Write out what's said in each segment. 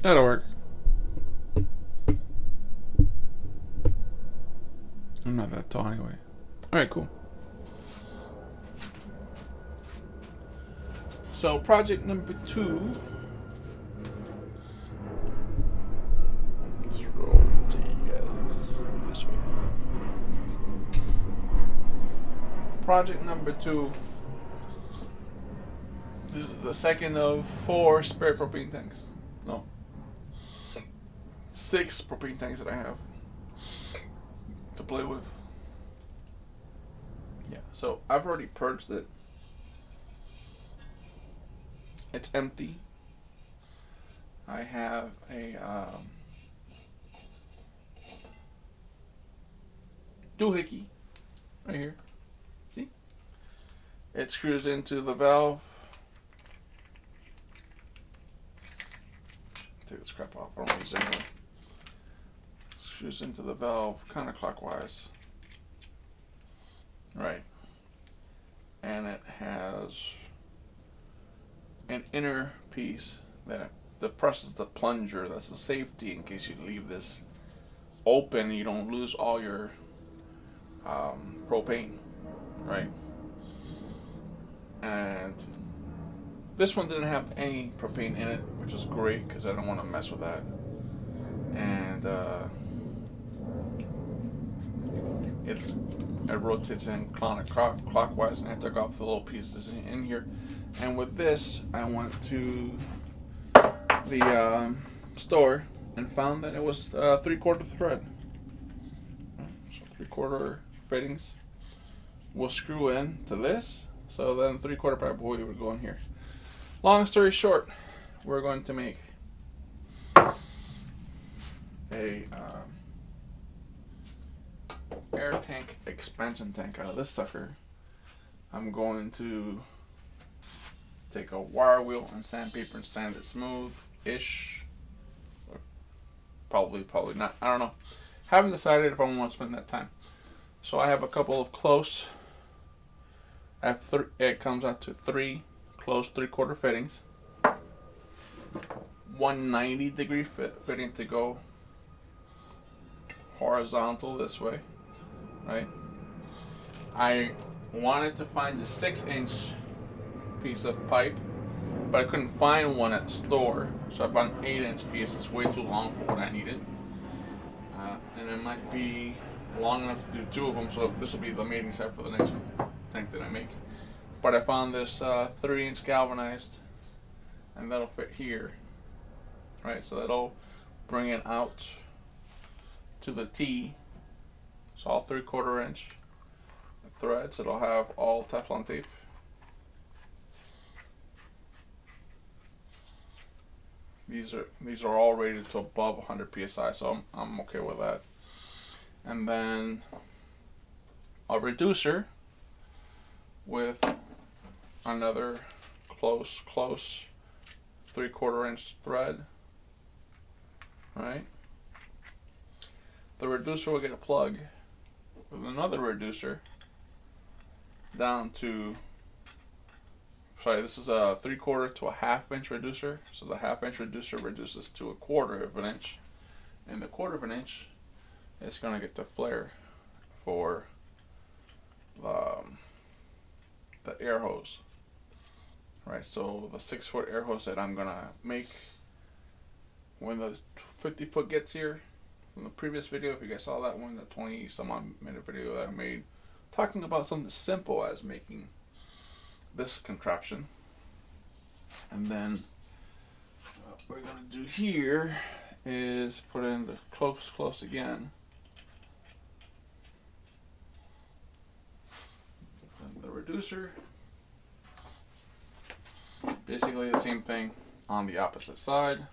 That'll work. I'm not that tall anyway. Alright, cool. So project number 2. Let's roll to you guys this way. Project number 2. This is the second of 4 spare propane tanks. No. 6 propane tanks that I have to play with. Yeah, so I've already purged it. It's empty. I have a doohickey right here. See? It screws into the valve. Take this crap off. I don't use it anyway. Screws into the valve counterclockwise. Right. And it has an inner piece that depresses the plunger. That's a safety in case you leave this open. You don't lose all your propane, right? And this one didn't have any propane in it, which is great because I don't want to mess with that. And it rotates in clockwise, and I took off the little pieces in here. And with this, I went to the store and found that it was 3/4 thread. So 3/4 fittings will screw in to this. So then 3/4 pipe boy would go in here. Long story short, we're going to make a air tank expansion tank out of this sucker. I'm going to take a wire wheel and sandpaper and sand it smooth-ish. Probably not. I don't know. Haven't decided if I want to spend that time. So I have a couple of close. It comes out to 3 close 3/4 fittings. 190-degree fitting to go horizontal this way, right? I wanted to find the 6-inch piece of pipe, but I couldn't find one at the store, so I bought an 8-inch piece. It's way too long for what I needed, and it might be long enough to do 2 of them, so this will be the mating set for the next tank that I make. But I found this 3-inch galvanized, and that'll fit here, right? So that'll bring it out to the T. It's all 3/4 inch threads. It'll have all Teflon tape. These are all rated to above 100 psi, so I'm okay with that. And then a reducer with another close 3/4 inch thread, right? The reducer will get a plug with another reducer down to, sorry, this is a 3/4 to a 1/2 inch reducer. So the 1/2 inch reducer reduces to a 1/4 inch, and the 1/4 inch is going to get the flare for the air hose, right? So the 6-foot air hose that I'm gonna make when the 50-foot gets here, from the previous video, if you guys saw that one, the 20 some odd minute video that I made talking about something simple as making this contraption. And then what we're gonna do here is put in the close again, and the reducer, basically the same thing on the opposite side.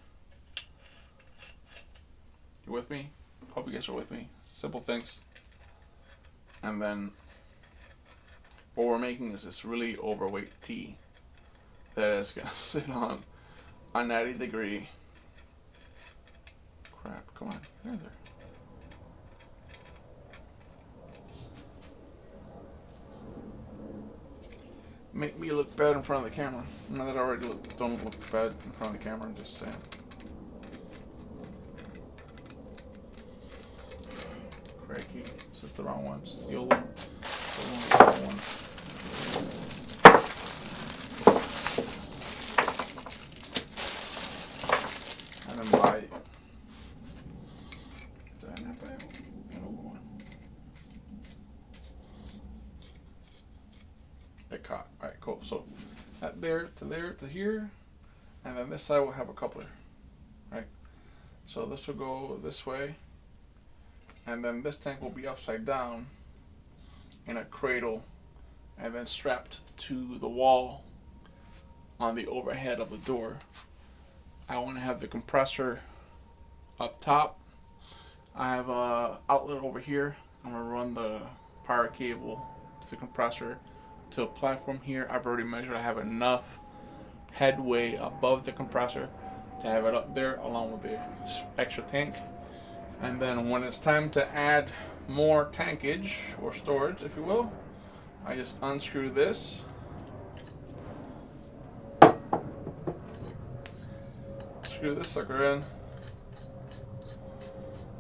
You with me? Hope you guys are with me. Simple things. And then what we're making is this really overweight T that is gonna sit on a 90-degree. Crap, come on, there. Make me look bad in front of the camera. Not that I already don't look bad in front of the camera, I'm just saying. crikey. This is the wrong one. It's the old one. The wrong one. I didn't buy it. Did I not buy it? An old one. It caught. Alright, cool. So that there to here. And then this side will have a coupler. Right? So this will go this way. And then this tank will be upside down in a cradle and then strapped to the wall on the overhead of the door. I want to have the compressor up top. I have a outlet over here. I'm going to run the power cable to the compressor to a platform here. I've already measured. I have enough headway above the compressor to have it up there along with the extra tank. And then when it's time to add more tankage or storage, if you will, I just unscrew this. Screw this sucker in.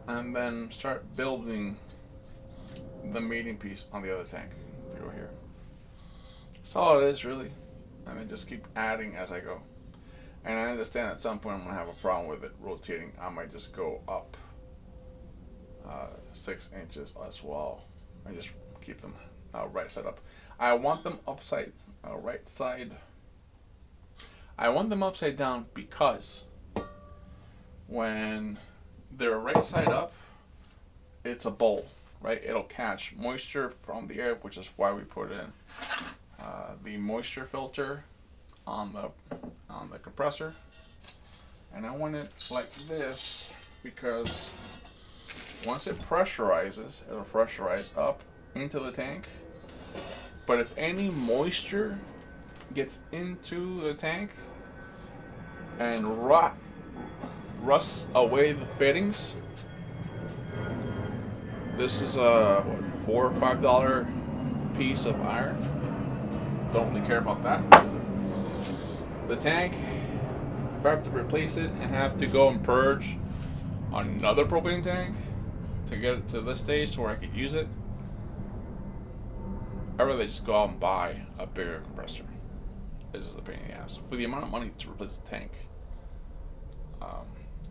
And then start building the mating piece on the other tank to go here. That's all it is, really. And then just keep adding as I go. And I understand at some point I'm going to have a problem with it rotating. I might just go up 6 inches as well and just keep them right side up. I want them upside right side. I want them upside down because when they're right side up, it's a bowl, right? It'll catch moisture from the air, which is why we put in the moisture filter on the compressor. And I want it like this because once it pressurizes, it'll pressurize up into the tank. But if any moisture gets into the tank and rusts away the fittings, this is a $4 or $5 piece of iron. Don't really care about that. The tank, if I have to replace it and have to go and purge another propane tank to get it to this stage to where I could use it, I'd rather just go out and buy a bigger compressor. This is a pain in the ass. For the amount of money to replace the tank,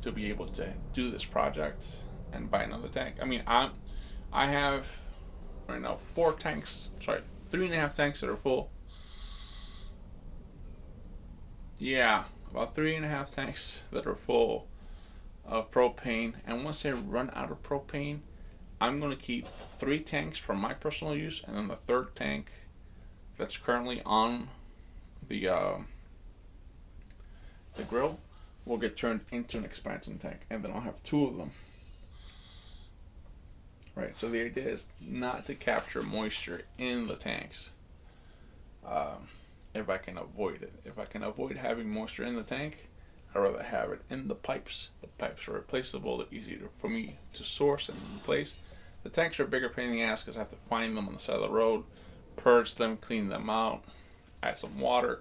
to be able to do this project and buy another tank. I mean, I have right now 3.5 tanks that are full. Yeah, about 3.5 tanks that are full of propane. And once I run out of propane, I'm going to keep 3 tanks for my personal use, and then the third tank that's currently on the grill will get turned into an expansion tank, and then I'll have 2 of them. Right, so the idea is not to capture moisture in the tanks. If I can avoid it. If I can avoid having moisture in the tank, I'd rather have it in the pipes. The pipes are replaceable. They're easier for me to source and replace. The tanks are a bigger pain in the ass because I have to find them on the side of the road, purge them, clean them out, add some water,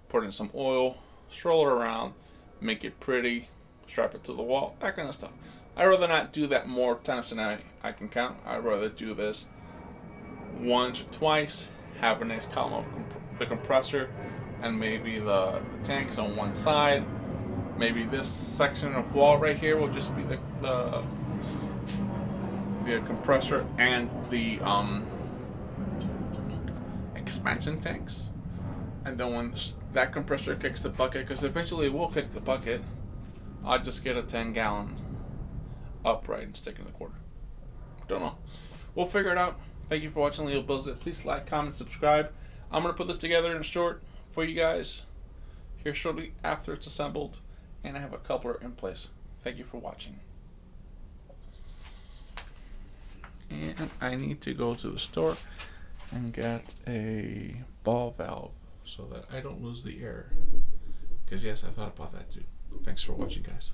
put in some oil, stroll it around, make it pretty, strap it to the wall, that kind of stuff. I'd rather not do that more times than I can count. I'd rather do this once or twice, have a nice column of the compressor and maybe the tanks on one side. Maybe this section of wall right here will just be the compressor and the expansion tanks. And then when that compressor kicks the bucket, because eventually it will kick the bucket, I'll just get a 10-gallon upright and stick in the quarter. Don't know. We'll figure it out. Thank you for watching Leo Builds It. Please like, comment, subscribe. I'm going to put this together in short for you guys here shortly after it's assembled, and I have a coupler in place. Thank you for watching. And I need to go to the store and get a ball valve so that I don't lose the air. Because yes, I thought about that too. Thanks for watching, guys.